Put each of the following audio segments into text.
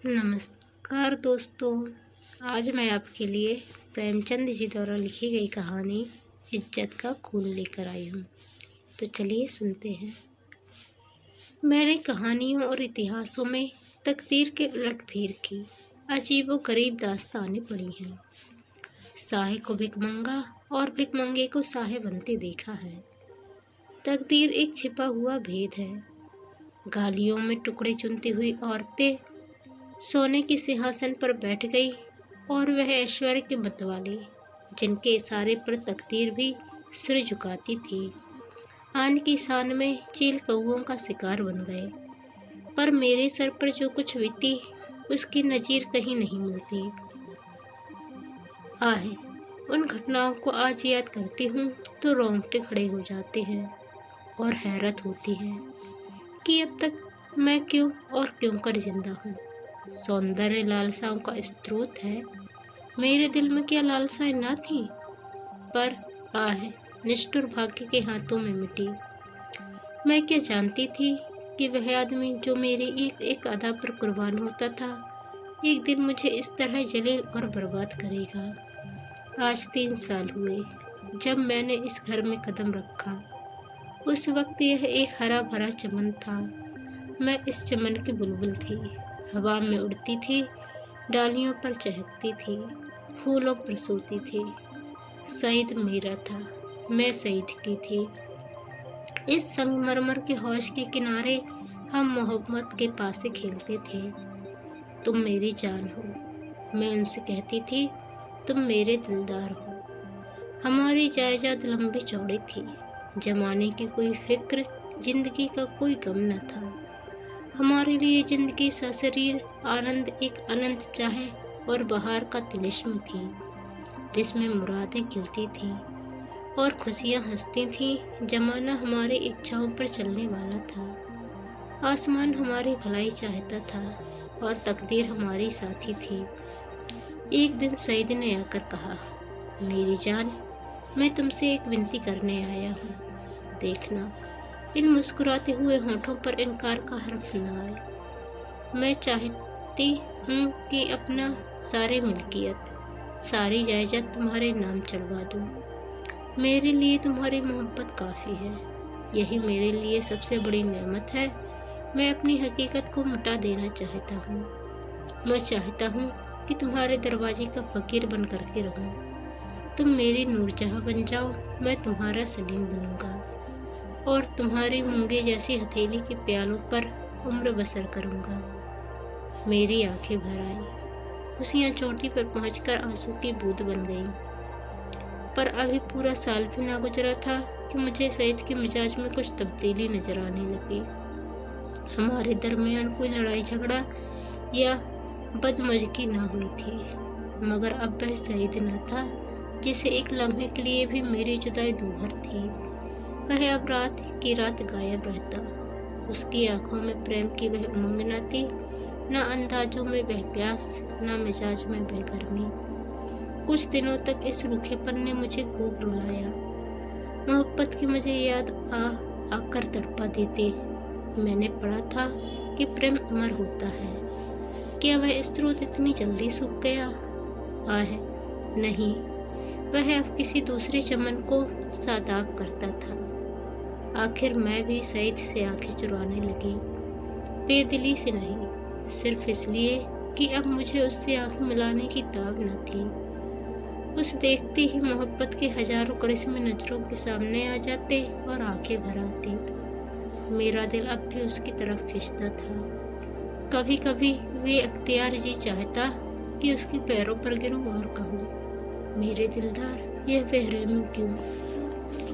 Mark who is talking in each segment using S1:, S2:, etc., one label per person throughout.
S1: नमस्कार दोस्तों। आज मैं आपके लिए प्रेमचंद जी द्वारा लिखी गई कहानी इज्जत का खून लेकर आई हूँ। तो चलिए सुनते हैं। मैंने कहानियों और इतिहासों में तकदीर के उलटफेर की अजीबोगरीब दास्तानें पढ़ी हैं। साहे को भिखमंगा और भिखमंगे को साहे बनते देखा है। तकदीर एक छिपा हुआ भेद है। गालियों में टुकड़े चुनती हुई औरतें सोने के सिंहासन पर बैठ गई और वह ऐश्वर्य के मतवाले जिनके इशारे पर तकदीर भी सिर झुकाती थी, आन की शान में चील कौओं का शिकार बन गए। पर मेरे सर पर जो कुछ बीती उसकी नज़ीर कहीं नहीं मिलती। आहे, उन घटनाओं को आज याद करती हूँ तो रोंगटे खड़े हो जाते हैं और हैरत होती है कि अब तक मैं क्यों कर जिंदा हूँ। सौंदर्य लालसाओं का स्रोत है। मेरे दिल में क्या लालसाएं ना थी, पर आहे निष्ठुर भाग्य के हाथों में मिटी। मैं क्या जानती थी कि वह आदमी जो मेरी एक एक अदा पर कुर्बान होता था, एक दिन मुझे इस तरह जलील और बर्बाद करेगा। आज 3 साल हुए जब मैंने इस घर में कदम रखा। उस वक्त यह एक हरा भरा चमन था। मैं इस चमन की बुलबुल थी, हवा में उड़ती थी, डालियों पर चहकती थी, फूलों पर सोती थी। सईद मेरा था, मैं सईद की थी। इस संगमरमर के हौज के किनारे हम मोहब्बत के पासे खेलते थे। तुम मेरी जान हो, मैं उनसे कहती थी, तुम मेरे दिलदार हो। हमारी जायदाद लंबी चौड़ी थी, जमाने की कोई फिक्र, जिंदगी का कोई गम न था। हमारे लिए जिंदगी सशरीर आनंद एक अनंत चाहे और बहार का तिलिस्म थी, जिसमें मुरादें खिलती थीं और खुशियां हंसती थीं। जमाना हमारी इच्छाओं पर चलने वाला था। आसमान हमारी भलाई चाहता था और तकदीर हमारी साथी थी। एक दिन सईद ने आकर कहा, मेरी जान, मैं तुमसे एक विनती करने आया हूँ। देखना इन मुस्कुराते हुए होठों पर इनकार का हर्फ न आए। मैं चाहती हूँ कि अपना सारी मिल्कियत, सारी जायदाद तुम्हारे नाम चढ़वा दूँ। मेरे लिए तुम्हारी मोहब्बत काफ़ी है, यही मेरे लिए सबसे बड़ी नेमत है। मैं अपनी हकीकत को मिटा देना चाहता हूँ। मैं चाहता हूँ कि तुम्हारे दरवाजे का फ़कीर बन करके रहूँ। तुम मेरी नूरजहाँ बन जाओ, मैं तुम्हारा सलीम बनूँगा और तुम्हारी मूंगे जैसी हथेली के प्यालों पर उम्र बसर करूँगा। मेरी आंखें भर आई, खुशियाँ चोटी पर पहुंचकर आंसू की बूंद बन गईं। पर अभी पूरा साल भी ना गुजरा था कि मुझे सईद के मिजाज में कुछ तब्दीली नजर आने लगी। हमारे दरमियान कोई लड़ाई झगड़ा या बदमज़गी ना हुई थी, मगर अब वह सईद न था जिसे एक लम्हे के लिए भी मेरी जुदाई दूभर थी। वह अब रात की रात गायब रहता। उसकी आंखों में प्रेम की वह उमंग न थी, न अंदाजों में वह प्यास, न मिजाज में वह गर्मी। कुछ दिनों तक इस रूखेपन ने मुझे खूब रुलाया। मोहब्बत की मुझे याद आकर तड़पा देते। मैंने पढ़ा था कि प्रेम अमर होता है। क्या वह स्रोत इतनी जल्दी सूख गया? आहे, नहीं, वह अब किसी दूसरे चमन को सादाब करता था। आखिर मैं भी सईद से आंखें चुराने लगी, बेदिली से नहीं, सिर्फ इसलिए कि अब मुझे उससे आंखें मिलाने की ताब न थी। उस देखते ही मोहब्बत के हजारों करिश्मे नजरों के सामने आ जाते और आंखें भर आती। मेरा दिल अब भी उसकी तरफ खिंचता था। कभी कभी वे अख्तियार जी चाहता कि उसके पैरों पर गिरूं और कहूँ, मेरे दिलदार, यह बेरहमी क्यों?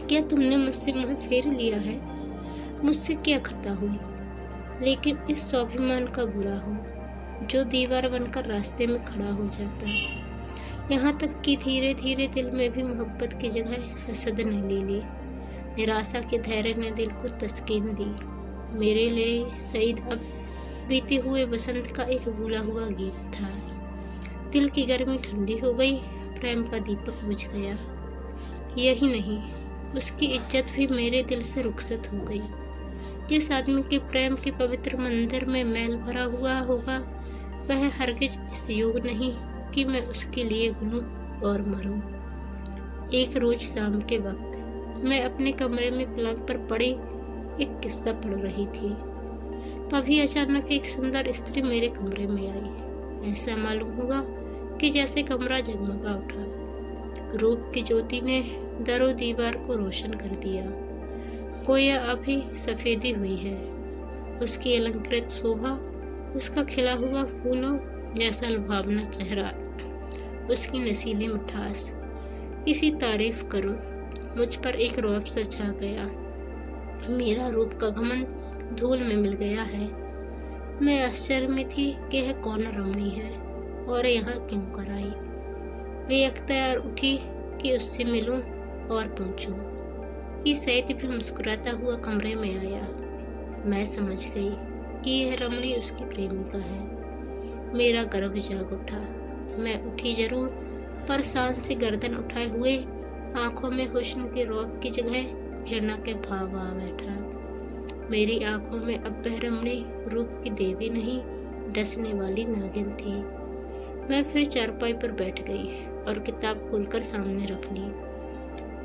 S1: क्या तुमने मुझसे मुँह फेर लिया है? मुझसे क्या खता हुई? लेकिन इस स्वाभिमान का बुरा हो जो दीवार बनकर रास्ते में खड़ा हो जाता है। यहाँ तक कि धीरे धीरे दिल में भी मोहब्बत की जगह हसद ने ले ली। निराशा के धैर्य ने दिल को तस्कीन दी। मेरे लिए सईद अब बीते हुए बसंत का एक भूला हुआ गीत था। दिल की गर्मी ठंडी हो गई, प्रेम का दीपक बुझ गया। यही नहीं, उसकी इज्जत भी मेरे दिल से रुखसत हो गई। जिस आदमी के प्रेम के पवित्र मंदिर में मैल भरा हुआ होगा, वह हरगिज इस योग नहीं कि मैं उसके लिए घुलूं और मरूं। एक रोज शाम के वक्त मैं अपने कमरे में पलंग पर पड़े एक किस्सा पढ़ रही थी। तभी अचानक एक सुंदर स्त्री मेरे कमरे में आई। ऐसा मालूम हुआ कि जैसे कमरा जगमगा उठा। रूप की ज्योति ने दरो दीवार को रोशन कर दिया। गोया अभी सफेदी हुई है। उसकी अलंकृत शोभा, उसका खिला हुआ फूलों जैसा लुभावना चेहरा, उसकी नसीली मिठास, इसी तारीफ करूं मुझ पर एक रौब सा छा गया। मेरा रूप का घमंड धूल में मिल गया है। मैं आश्चर्य में थी कि यह कौन रमणी है और यहाँ क्यों कर आई। वे अख्तियार उठी कि उससे मिलूं और पूछूं। कि सैद भी मुस्कुराता हुआ कमरे में आया। मैं समझ गई कि यह रमणी उसकी प्रेमिका है। मेरा गर्व जाग उठा। मैं उठी जरूर, पर शान से गर्दन उठाए हुए आंखों में हुस्न के रौब की जगह घृणा के भाव आ बैठा। मेरी आंखों में अब वह रमणी रूप की देवी नहीं, डसने वाली नागिन थी। मैं फिर चारपाई पर बैठ गई और किताब खोलकर सामने रख ली।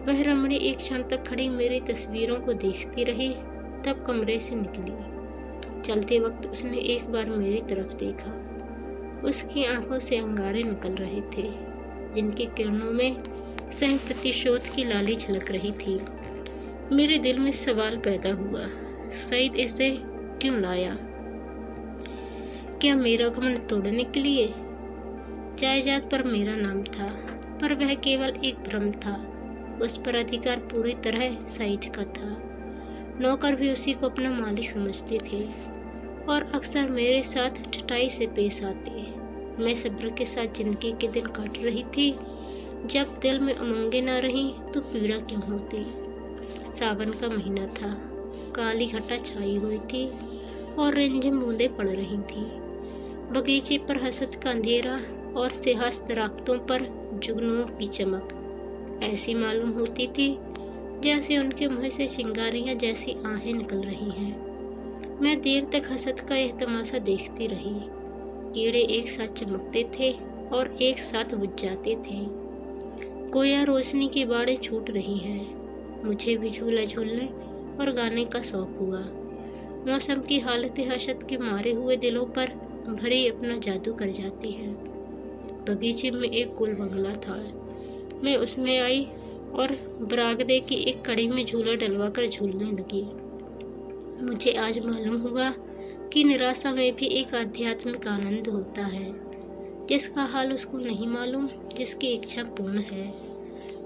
S1: वह रमणी एक क्षण तक खड़ी मेरी तस्वीरों को देखती रही, तब कमरे से निकली। चलते वक्त उसने एक बार मेरी तरफ देखा। उसकी आंखों से अंगारे निकल रहे थे, जिनकी किरणों में सह प्रतिशोध की लाली झलक रही थी। मेरे दिल में सवाल पैदा हुआ, सईद इसे क्यों लाया? क्या मेरा घमंड तोड़ने के लिए? जायदाद पर मेरा नाम था, पर वह केवल एक भ्रम था। उस पर अधिकार पूरी तरह सईद का था। नौकर भी उसी को अपना मालिक समझते थे और अक्सर मेरे साथ ठठाई से पेश आते। मैं सब्र के साथ जिंदगी के दिन काट रही थी। जब दिल में उमंगें ना रही तो पीड़ा क्यों होती। सावन का महीना था। काली घटा छाई हुई थी और रिमझिम बूंदें पड़ रही थी। बगीचे पर हसद का अंधेरा और सिंहास दरख्तों पर जुगनुओं की चमक ऐसी मालूम होती थी जैसे उनके मुंह से चिंगारियां जैसी आहें निकल रही हैं। मैं देर तक हसद का यह तमाशा देखती रही। कीड़े एक साथ चमकते थे और एक साथ बुझ जाते थे। गोया रोशनी की बाड़ें छूट रही हैं। मुझे भी झूला झूलने और गाने का शौक हुआ। मौसम की हालत हसद के मारे हुए दिलों पर भरी अपना जादू कर जाती है। बगीचे में एक गोल बंगला था। मैं उसमें आई और बरागदे की एक कड़ी में झूला डलवाकर झूलने लगी। मुझे आज मालूम हुआ कि निराशा में भी एक आध्यात्मिक आनंद होता है, जिसका हाल उसको नहीं मालूम, जिसकी इच्छा पूर्ण है।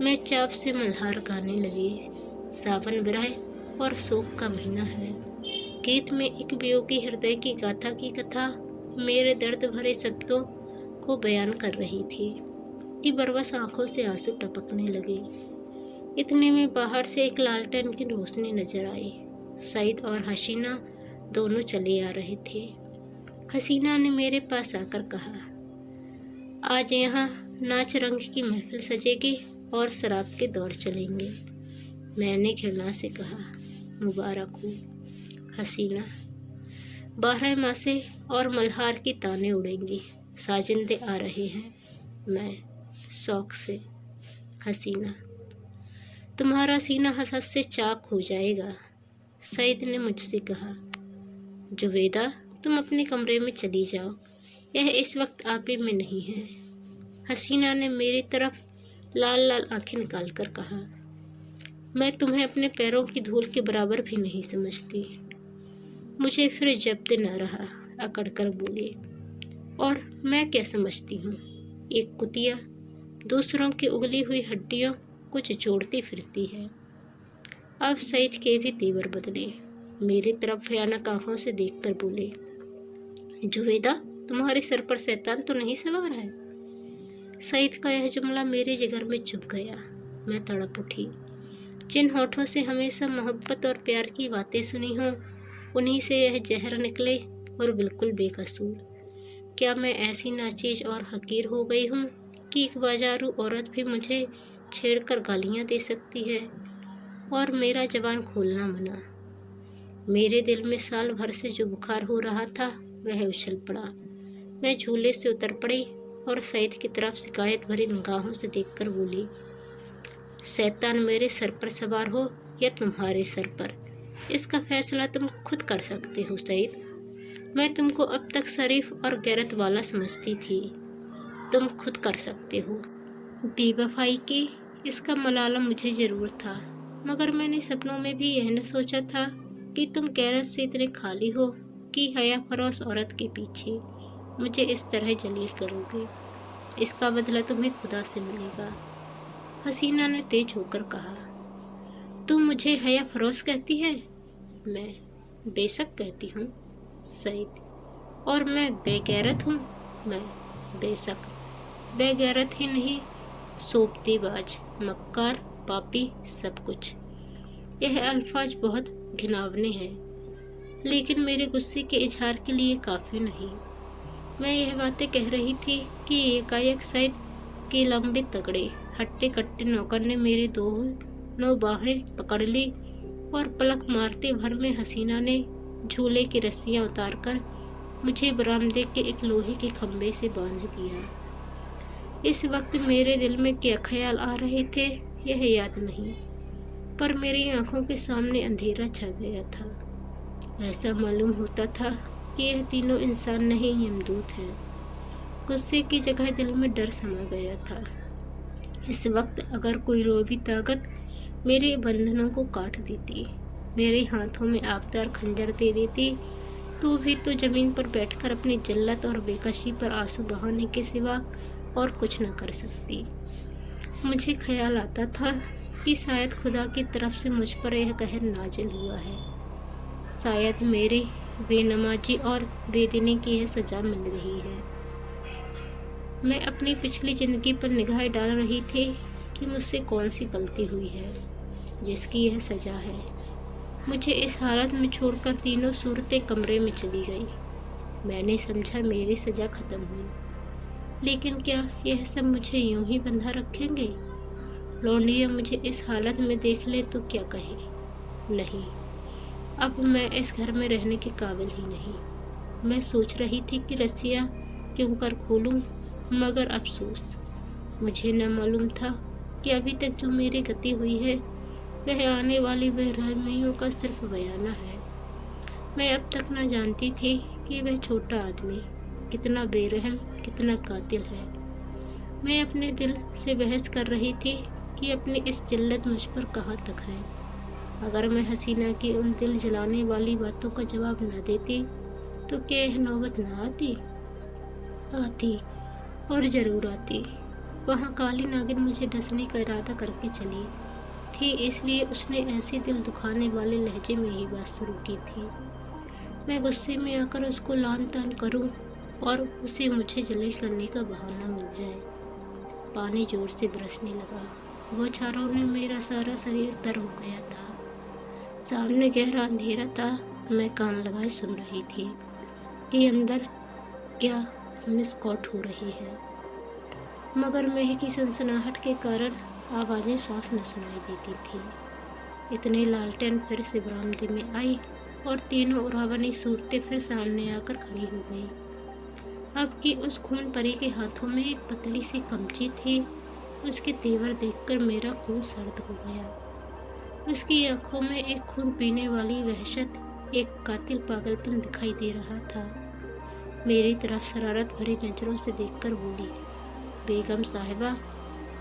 S1: मैं चाप से मल्हार गाने लगी। सावन विरह और शोक का महीना है। गीत में एक वियोगी हृदय की गाथा की कथा मेरे दर्द भरे शब्दों को बयान कर रही थी कि बरबस आंखों से आंसू टपकने लगे। इतने में बाहर से एक लालटेन की रोशनी नजर आई। सईद और हसीना दोनों चले आ रहे थे। हसीना ने मेरे पास आकर कहा, आज यहाँ नाच रंग की महफिल सजेगी और शराब के दौर चलेंगे। मैंने घृणा से कहा, मुबारक हो हसीना, 12 मासे और मल्हार की ताने उड़ेंगी, साजिंदे आ रहे हैं। मैं शौक से, हसीना, तुम्हारा सीना हसद से चाक हो जाएगा। सईद ने मुझसे कहा, जुवेदा तुम अपने कमरे में चली जाओ, यह इस वक्त आपे में नहीं है। हसीना ने मेरी तरफ लाल लाल आंखें निकाल कर कहा, मैं तुम्हें अपने पैरों की धूल के बराबर भी नहीं समझती। मुझे फिर जब्त न रहा, अकड़ कर बोली, और मैं क्या समझती हूँ? एक कुतिया दूसरों की उगली हुई हड्डियों कुछ जोड़ती फिरती है। अब सईद के भी तेवर बदले। मेरी तरफ भयानक आंखों से देखकर बोले, जुवेदा तुम्हारे सर पर शैतान तो नहीं सवार है? सईद का यह जुमला मेरे जिगर में चुभ गया। मैं तड़प उठी। जिन होठों से हमेशा मोहब्बत और प्यार की बातें सुनी हों, उन्हीं से यह जहर निकले और बिल्कुल बेकसूर। क्या मैं ऐसी नाचीज और हकीर हो गई हूँ कि एक बाजारू औरत भी मुझे छेड़कर गालियाँ दे सकती है और मेरा जबान खोलना मना? मेरे दिल में साल भर से जो बुखार हो रहा था वह उछल पड़ा। मैं झूले से उतर पड़ी और सईद की तरफ शिकायत भरी निगाहों से देखकर बोली, शैतान मेरे सर पर सवार हो या तुम्हारे सर पर, इसका फैसला तुम खुद कर सकते हो सईद। मैं तुमको अब तक शरीफ और गैरत वाला समझती थी, तुम खुद कर सकते हो। बेवफाई की इसका मलाला मुझे जरूर था, मगर मैंने सपनों में भी यह न सोचा था कि तुम गैरत से इतने खाली हो कि हया फरोश औरत के पीछे मुझे इस तरह जलील करोगे। इसका बदला तुम्हें खुदा से मिलेगा। हसीना ने तेज होकर कहा, तुम मुझे हया फरोश कहती है? मैं बेशक कहती हूँ सईद। और मैं बेगैरत हूँ? मैं बेशक बेगैरत ही नहीं, सोबतीबाज, मक्कार, पापी, सब कुछ। यह अल्फाज बहुत घिनौने हैं, लेकिन मेरे गुस्से के इजहार के लिए काफ़ी नहीं। मैं यह बातें कह रही थी कि एकाएक सईद के लंबे तगड़े हट्टे कट्टे नौकर ने मेरे दोनों बाहें पकड़ ली और पलक मारते भर में हसीना ने झूले की रस्सियां उतारकर मुझे बरामदे के एक लोहे के खंभे से बांध दिया। इस वक्त मेरे दिल में क्या ख्याल आ रहे थे यह याद नहीं, पर मेरी आंखों के सामने अंधेरा छा गया था। ऐसा मालूम होता था कि यह तीनों इंसान नहीं यमदूत हैं। गुस्से की जगह दिल में डर समा गया था। इस वक्त अगर कोई रोबी ताकत मेरे बंधनों को काट देती, मेरे हाथों में आगदार खंजर दे देती, तो भी तो जमीन पर बैठकर अपनी जिल्लत और बेकशी पर आंसू बहाने के सिवा और कुछ न कर सकती। मुझे ख्याल आता था कि शायद खुदा की तरफ से मुझ पर यह कहर नाजिल हुआ है, शायद मेरी बेनमाजी और बेदीनी की यह सज़ा मिल रही है। मैं अपनी पिछली ज़िंदगी पर निगाह डाल रही थी कि मुझसे कौन सी गलती हुई है जिसकी यह सज़ा है। मुझे इस हालत में छोड़कर तीनों सूरतें कमरे में चली गई। मैंने समझा मेरी सज़ा ख़त्म हुई, लेकिन क्या यह सब मुझे यूं ही बंधा रखेंगे? लौंडिया मुझे इस हालत में देख लें तो क्या कहें? नहीं, अब मैं इस घर में रहने के काबिल ही नहीं। मैं सोच रही थी कि रस्सियाँ क्यों कर खोलूं, मगर अफसोस, मुझे न मालूम था कि अभी तक जो मेरी गति हुई है वह आने वाली बेरहमियों का सिर्फ बयाना है। मैं अब तक न जानती थी कि वह छोटा आदमी कितना बेरहम, कितना कातिल है। मैं अपने दिल से बहस कर रही थी कि अपनी इस जिल्लत मुझ पर कहाँ तक है। अगर मैं हसीना की उन दिल जलाने वाली बातों का जवाब न देती तो क्या यह नौबत न आती? आती, और ज़रूर आती। वहाँ काली नागिन मुझे डसने का इरादा करके चली थी, इसलिए उसने ऐसे दिल दुखाने वाले लहजे में ही बात शुरू की थी। मैं गुस्से में आकर उसको लान तान करूं और उसे मुझे जलील करने का बहाना मिल जाए। पानी जोर से बरसने लगा। बौछारों ने मेरा सारा शरीर तर हो गया था। सामने गहरा अंधेरा था। मैं कान लगाए सुन रही थी कि अंदर क्या मिसकॉट हो रही है, मगर मेह की सनसनाहट के कारण आवाज़ें साफ न सुनाई देती थीं। इतने लालटेन फिर से बरामदे में आई और तीनों उरावनी सूरतें फिर सामने आकर खड़ी हो गईं। अब कि उस खून परी के हाथों में एक पतली सी कमची थी, उसके तेवर देखकर मेरा खून सर्द हो गया। उसकी आंखों में एक खून पीने वाली वहशत, एक कातिल पागलपन दिखाई दे रहा था। मेरी तरफ शरारत भरी नज़रों से देखकर बोली, बेगम साहिबा,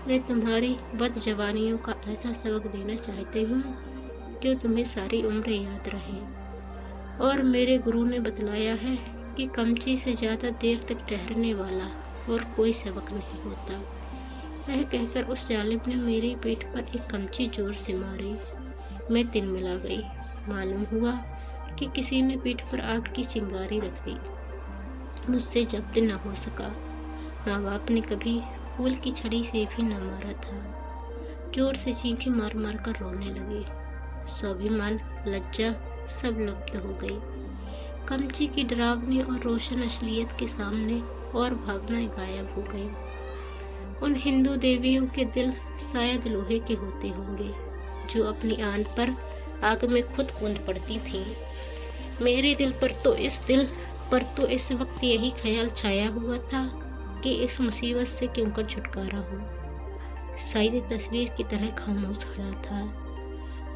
S1: मैं तुम्हारी बदजवानियों का ऐसा सबक देना चाहती हूँ जो तुम्हें सारी उम्र याद रहे। और मेरे गुरु ने बतलाया है कि कमची से ज़्यादा देर तक ठहरने वाला और कोई सबक नहीं होता। वह कहकर उस जालिम ने मेरी पीठ पर एक कमची जोर से मारी। मैं तिलमिला गई। मालूम हुआ कि किसी ने पीठ पर आग की चिंगारी रख दी। मुझसे जब्त न हो सका। माँ बाप ने कभी फूल की छड़ी से भी न मारा था। जोर से चीखें मार मार कर रोने लगे। स्वाभिमान, लज्जा सब लुप्त हो गई। कमची की डरावनी और रोशन असलियत के सामने और भावनाएं गायब हो गई। उन हिंदू देवियों के दिल शायद लोहे के होते होंगे जो अपनी आन पर आग में खुद कूद पड़ती थीं। मेरे दिल पर तो इस दिल पर तो इस वक्त यही ख्याल छाया हुआ था कि इस मुसीबत से क्यों कर छुटकारा हो। सईद तस्वीर की तरह खामोश खड़ा था।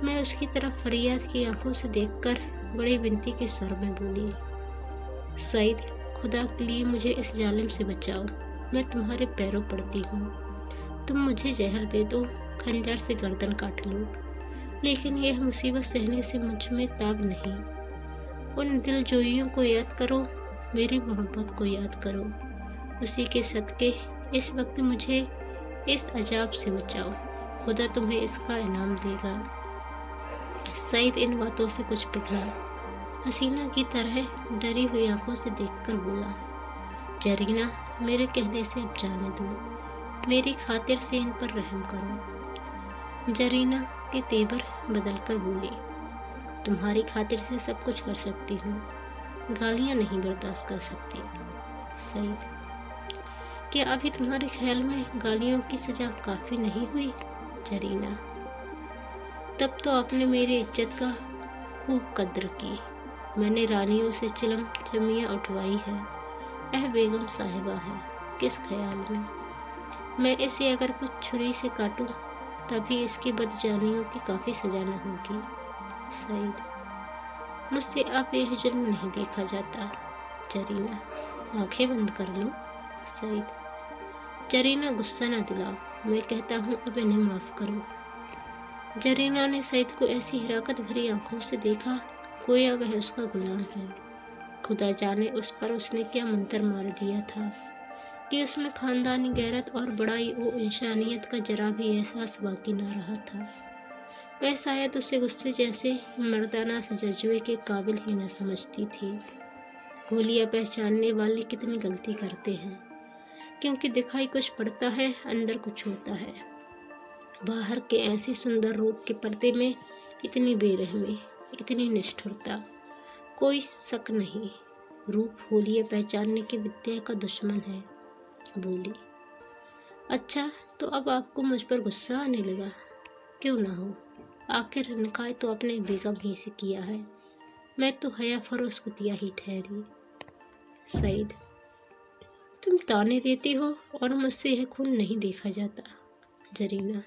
S1: मैं उसकी तरफ फरियाद की आंखों से देखकर बड़ी विनती के स्वर में बोली, सईद, खुदा के लिए मुझे इस जालिम से बचाओ, मैं तुम्हारे पैरों पड़ती हूँ। तुम मुझे जहर दे दो, खंजर से गर्दन काट लो, लेकिन यह मुसीबत सहने से मुझ में ताब नहीं। उन दिलजोइयों को याद करो, मेरी मोहब्बत को याद करो, उसी के सदके इस वक्त मुझे इस अजाब से बचाओ, खुदा तुम्हें इसका इनाम देगा। सईद इन बातों से कुछ पिघला, हसीना की तरह डरी हुई आंखों से देखकर बोला, जरीना, मेरे कहने से अब जाने दो, मेरी खातिर से इन पर रहम करो। जरीना के तेवर बदलकर बोली, तुम्हारी खातिर से सब कुछ कर सकती हूँ, गालियाँ नहीं बर्दाश्त कर सकती। सईद, क्या अभी तुम्हारे ख्याल में गालियों की सजा काफ़ी नहीं हुई? जरीना, तब तो आपने मेरी इज्जत का खूब कद्र की। मैंने रानियों से चिलम जमियाँ उठवाई है, एह बेगम साहिबा है, किस ख्याल में? मैं इसे अगर कुछ छुरी से काटूं तभी इसकी बदजानियों की काफ़ी सजा न होगी। सईद, मुझसे अब यह जुल्म नहीं देखा जाता। जरीना, आंखें बंद कर लो। सईद, जरीना, गुस्सा न दिलाओ, मैं कहता हूँ अब इन्हें माफ़ करो। जरीना ने सईद को ऐसी हिराकत भरी आंखों से देखा गोया वह उसका गुलाम है। खुदा जाने उस पर उसने क्या मंत्र मार दिया था कि उसमें खानदानी गैरत और बड़ाई व इंसानियत का जरा भी एहसास बाकी न रहा था। वह शायद उसे गुस्से जैसे मर्दाना से जज्बे के काबिल ही न समझती थी। होलिया पहचानने वाले कितनी गलती करते हैं, क्योंकि दिखाई कुछ पड़ता है, अंदर कुछ होता है। बाहर के ऐसे सुंदर रूप के पर्दे में इतनी बेरहमी, इतनी निष्ठुरता, कोई शक नहीं, रूप होलिया पहचानने की विद्या का दुश्मन है। बोली, अच्छा, तो अब आपको मुझ पर गुस्सा आने लगा? क्यों ना हो, आखिर निकाह तो अपने बेगम ही से किया है, मैं तो हया फरोश कुतिया ही ठहरी। सईद, तुम ताने देती हो और मुझसे यह खून नहीं देखा जाता। जरीना,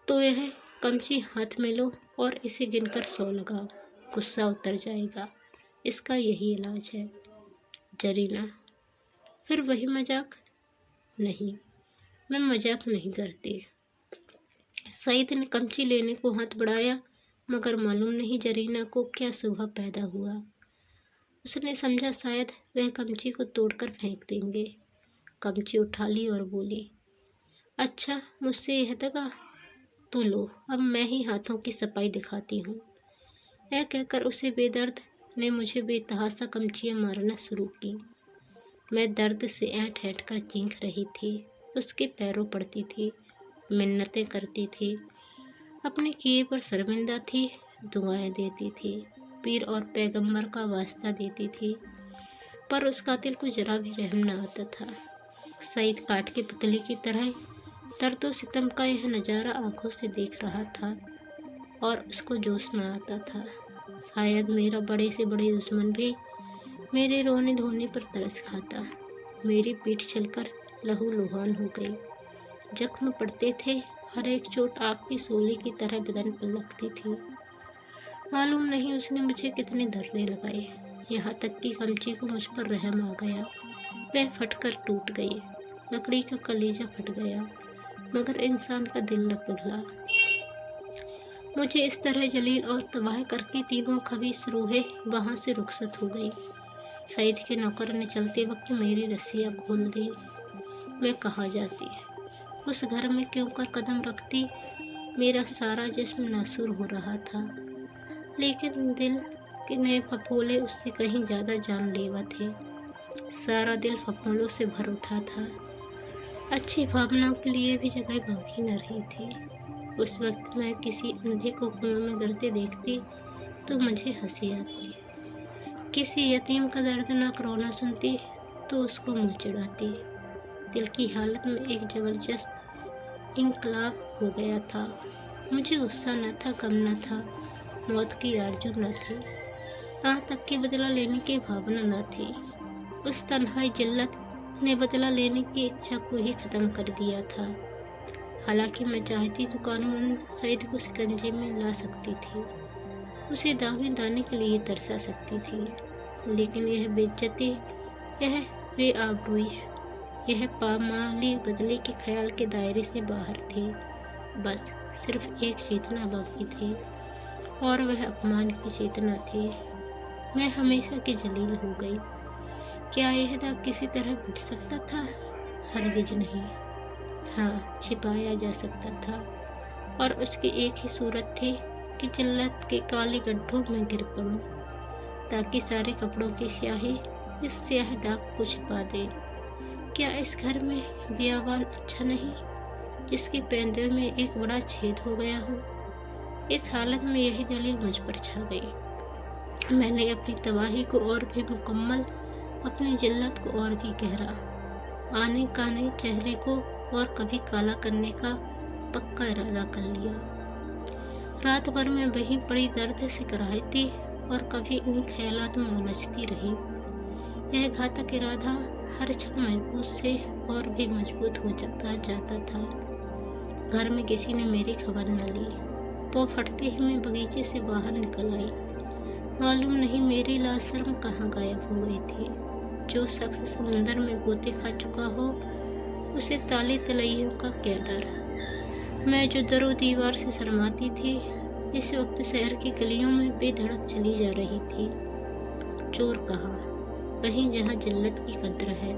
S1: तो यह कमची हाथ में लो और इसे गिनकर 100 लगाओ, गुस्सा उतर जाएगा, इसका यही इलाज है। जरीना, फिर वही मजाक? नहीं, मैं मजाक नहीं करती। सईद ने कमची लेने को हाथ बढ़ाया, मगर मालूम नहीं जरीना को क्या सुबह पैदा हुआ। उसने समझा शायद वह कमची को तोड़कर फेंक देंगे। कमची उठा ली और बोली, अच्छा, मुझसे यह दगा? तो लो, अब मैं ही हाथों की सफाई दिखाती हूँ। यह कहकर उसे बेदर्द ने मुझे बेतहाशा कमचियाँ मारना शुरू की। मैं दर्द से ऐंठ ऐंठ कर चीख रही थी, उसके पैरों पड़ती थी, मिन्नतें करती थी, अपने किए पर शर्मिंदा थी, दुआएं देती थी, पीर और पैगंबर का वास्ता देती थी, पर उस कातिल को जरा भी रहम न आता था। सईद काट के पुतली की तरह दर्द व सितम का यह नज़ारा आंखों से देख रहा था और उसको जोश न आता था। शायद मेरा बड़े से बड़े दुश्मन भी मेरे रोने धोने पर तरस खाता। मेरी पीठ चलकर लहू लुहान हो गई, जख्म पड़ते थे, हर एक चोट आग की सोली की तरह बदन पर लगती थी। मालूम नहीं उसने मुझे कितने दर्रे लगाए, यहाँ तक कि कमची को मुझ पर रहम आ गया। वह फटकर टूट गई, लकड़ी का कलेजा फट गया, मगर इंसान का दिल न पिघला। मुझे इस तरह जलील और तबाह करके तीनों खबीस रूहें वहाँ से रुखसत हो गई। सईद के नौकर ने चलते वक्त मेरी रस्सियाँ खोल दी। मैं कहाँ जाती, उस घर में क्यों कर कदम रखती? मेरा सारा जिस्म नासूर हो रहा था, लेकिन दिल के नए फफोले उससे कहीं ज़्यादा जानलेवा थे। सारा दिल फफोलों से भर उठा था, अच्छी भावनाओं के लिए भी जगह बाकी न रही थी। उस वक्त मैं किसी अंधे को कुएं में गिरते देखती तो मुझे हंसी आती, किसी यतीम का दर्दनाक रोना सुनती तो उसको मुँह चिढ़ाती। दिल की हालत में एक ज़बरदस्त इंकलाब हो गया था। मुझे गुस्सा न था, गम न था, मौत की आरज़ू न थी। यहाँ तक कि बदला लेने की भावना न थी। उस तन्हाई जिल्लत ने बदला लेने की इच्छा को ही खत्म कर दिया था। हालांकि मैं चाहती तो कानूनन सईद को शिकंजे में ला सकती थी, उसे दाने दाने के लिए तरसा सकती थी, लेकिन यह बेइज्जती, यह बेआबरूई, यह पामाली बदले के ख्याल के दायरे से बाहर थी। बस सिर्फ एक चेतना बाकी थी, और वह अपमान की चेतना थी। मैं हमेशा की जलील हो गई। क्या यह दाग किसी तरह मिट सकता था? हरगिज नहीं। हाँ, छिपाया जा सकता था, और उसकी एक ही सूरत थी कि जिल्लत के काले गड्ढों में गिर पड़ूं, ताकि सारे कपड़ों की स्याही इस स्याह दाग को छिपा दे। क्या इस घर में बियाबान अच्छा नहीं, जिसके पैंदे में एक बड़ा छेद हो गया हो? इस हालत में यही दलील मुझ पर छा गई। मैंने अपनी तबाही को और भी मुकम्मल, अपनी जिल्लत को और भी गहरा, आने काने चेहरे को और कभी काला करने का पक्का इरादा कर लिया। रात भर में वही बड़ी दर्द से कराहती और कभी इन ख्यालात में उलझती रही। यह घातक इरादा हर क्षण मजबूत से और भी मजबूत हो जाता था। घर में किसी ने मेरी खबर न ली। वो फटते ही मैं बगीचे से बाहर निकल आई। मालूम नहीं मेरी लाशर्म कहाँ गायब हो गई थी। जो शख्स समुंदर में गोते खा चुका हो, उसे ताले तलैयों का क्या डर। मैं जो दरो दीवार से शर्माती थी, इस वक्त शहर की गलियों में बेधड़क चली जा रही थी। चोर कहाँ? वहीं जहाँ जिल्लत की कद्र है,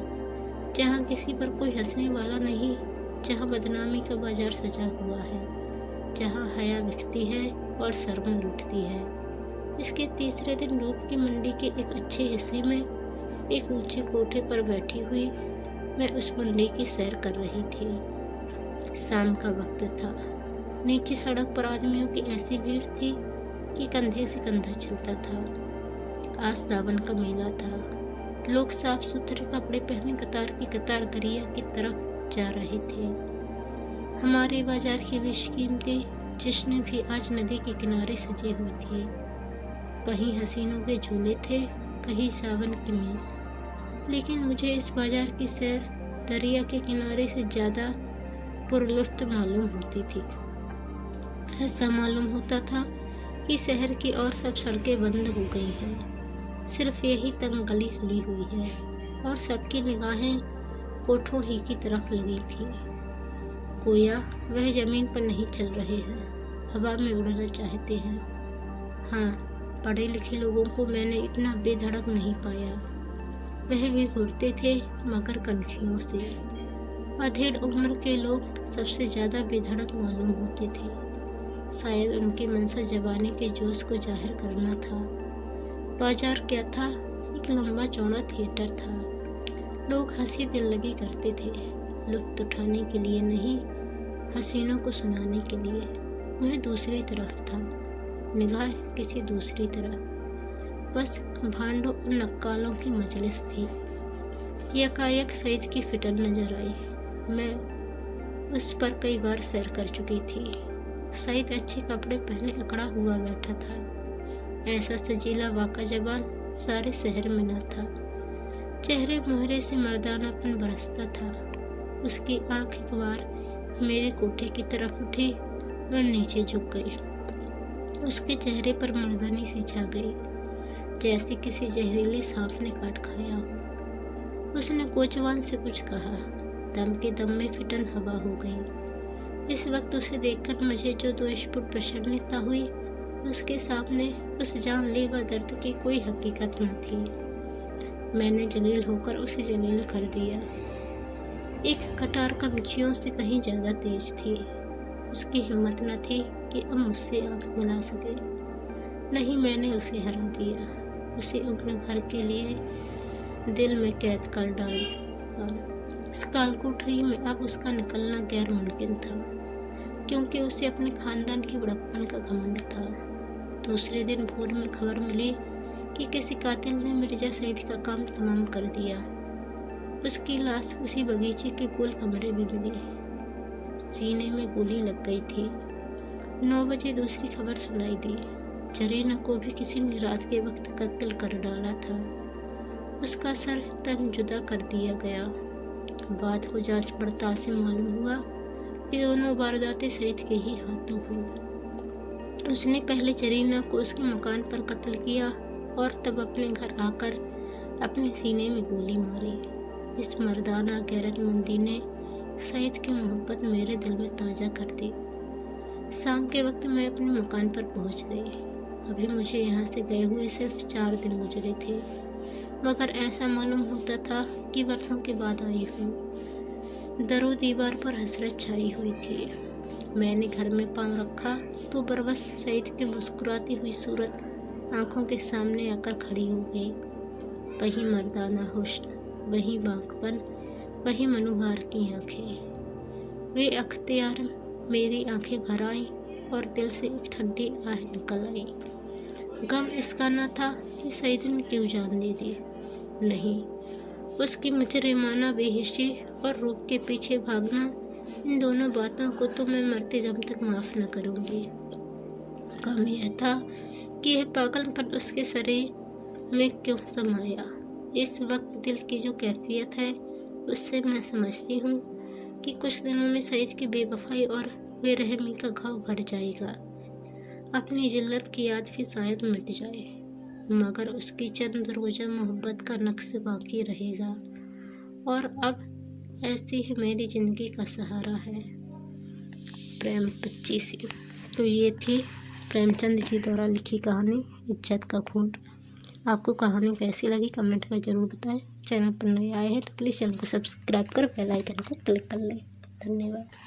S1: जहाँ किसी पर कोई हंसने वाला नहीं, जहाँ बदनामी का बाजार सजा हुआ है, जहाँ हया बिकती है और शर्म लूटती है। इसके तीसरे दिन रूप की मंडी के एक अच्छे हिस्से में एक ऊंचे कोठे पर बैठी हुई मैं उस मंडी की सैर कर रही थी। शाम का वक्त था। नीचे सड़क पर आदमियों की ऐसी भीड़ थी कि कंधे से कंधा चलता था। आज सावन का मेला था। लोग साफ सुथरे कपड़े पहने कतार की कतार दरिया की तरफ जा रहे थे। हमारे बाजार की बेशकीमती जश्न भी आज नदी के किनारे सजे हुए थे। कहीं हसीनों के झूले थे, कहीं सावन की मेज। लेकिन मुझे इस बाजार की सैर दरिया के किनारे से ज़्यादा पुरलुफ्त मालूम होती थी। ऐसा मालूम होता था कि शहर की और सब सड़कें बंद हो गई हैं। सिर्फ यही तंग गली खुली हुई है और सबकी निगाहें कोठों ही की तरफ लगी थी। गोया वह जमीन पर नहीं चल रहे हैं, हवा में उड़ना चाहते हैं। हाँ, पढ़े लिखे लोगों को मैंने इतना बेधड़क नहीं पाया। वह भी घुरते थे मगर कनखियों से। अधेड़ उम्र के लोग सबसे ज़्यादा बेधड़क मालूम होते थे। शायद उनकी मंशा जवानी के जोश को जाहिर करना था। बाजार क्या था? एक लंबा चौड़ा थिएटर था। लोग हंसी दिल लगी करते थे, लुत्फ उठाने के लिए नहीं, हसीनों को सुनाने के लिए। मैं दूसरी तरफ था, निगाह किसी दूसरी तरफ। बस भांडों और नक्कालों की मजलिस थी। यकायक सईद की फिटर नजर आई। मैं उस पर कई बार सैर कर चुकी थी। सईद अच्छे कपड़े पहने अकड़ा हुआ बैठा था। ऐसा सजीला वाका जबान सारे शहर में न था। चेहरे मुहरे से मर्दानापन बरसता था। उसकी आंख एक बार मेरे कोठे की तरफ उठी और नीचे झुक गई। उसके चेहरे पर मर्दानी सी छा गई, जैसे किसी जहरीले सांप ने काट खाया हो। उसने कोचवान से कुछ कहा। दम के दम में फिटन हवा हो गई। इस वक्त उसे देखकर मुझे जो दो स्फुट प्रसन्नता हुई, उसके सामने उस जानलेवा दर्द की कोई हकीकत न थी। मैंने जलील होकर उसे जलील कर दिया। एक कटार कमचियों से कहीं ज़्यादा तेज थी। उसकी हिम्मत न थी कि अब मुझसे आंख मिला सके। नहीं, मैंने उसे हरा दिया। उसे उम्र भर के लिए दिल में कैद कर डाला। इस कालकोठरी में अब उसका निकलना गैर मुमकिन था, क्योंकि उसे अपने खानदान की बड़प्पन का घमंड था। दूसरे दिन भोर में खबर मिली कि किसी कातिल ने मिर्जा सईद का काम तमाम कर दिया। उसकी लाश उसी बगीचे के गोल कमरे में मिली। सीने में गोली लग गई थी। 9 बजे दूसरी खबर सुनाई दी। जरीना को भी किसी ने रात के वक्त कत्ल कर डाला था। उसका सर तन जुदा कर दिया गया। बात को जांच पड़ताल से मालूम हुआ कि दोनों वारदातें सईद के ही हाथों हुई। उसने पहले जरीना को उसके मकान पर कत्ल किया और तब अपने घर आकर अपने सीने में गोली मारी। इस मर्दाना गैरतमंदी ने सईद की मोहब्बत मेरे दिल में ताज़ा कर दी। शाम के वक्त मैं अपने मकान पर पहुंच गई। अभी मुझे यहाँ से गए हुए सिर्फ 4 दिन गुजरे थे, मगर ऐसा मालूम होता था कि वर्षों के बाद आई हूँ। दरो दीवार पर हसरत छाई हुई थी। मैंने घर में पाँव रखा तो बरबस सईद की मुस्कुराती हुई सूरत आंखों के सामने आकर खड़ी हो गई। वही मर्दाना हुस्न, वही बांकपन, वही मनोहार की आंखें। वे अख्तियार मेरी आंखें भर आईं और दिल से एक ठंडी आह निकल आई। गम इसका न था कि सईद ने क्यों जान दे दी, नहीं, उसकी मुजरिमाना बेहिशी और रूप के पीछे भागना, इन दोनों बातों को तो मैं मरते दम तक माफ़ न करूँगी। गम यह था कि यह पागलपन उसके शरीर में क्यों समाया। इस वक्त दिल की जो कैफियत है उससे मैं समझती हूँ कि कुछ दिनों में सईद की बेवफाई और बेरहमी का घाव भर जाएगा। अपनी जिल्लत की याद भी शायद मिट जाए, मगर उसकी चंद रोज़ा मोहब्बत का नक्श बाकी रहेगा। और अब ऐसी ही मेरी ज़िंदगी का सहारा है। प्रेम 25। तो ये थी प्रेमचंद जी द्वारा लिखी कहानी इज्जत का खून। आपको कहानी कैसी लगी कमेंट में ज़रूर बताएं। चैनल पर नए आए हैं तो प्लीज़ चैनल को सब्सक्राइब कर बेल आइकन को क्लिक कर लें। धन्यवाद।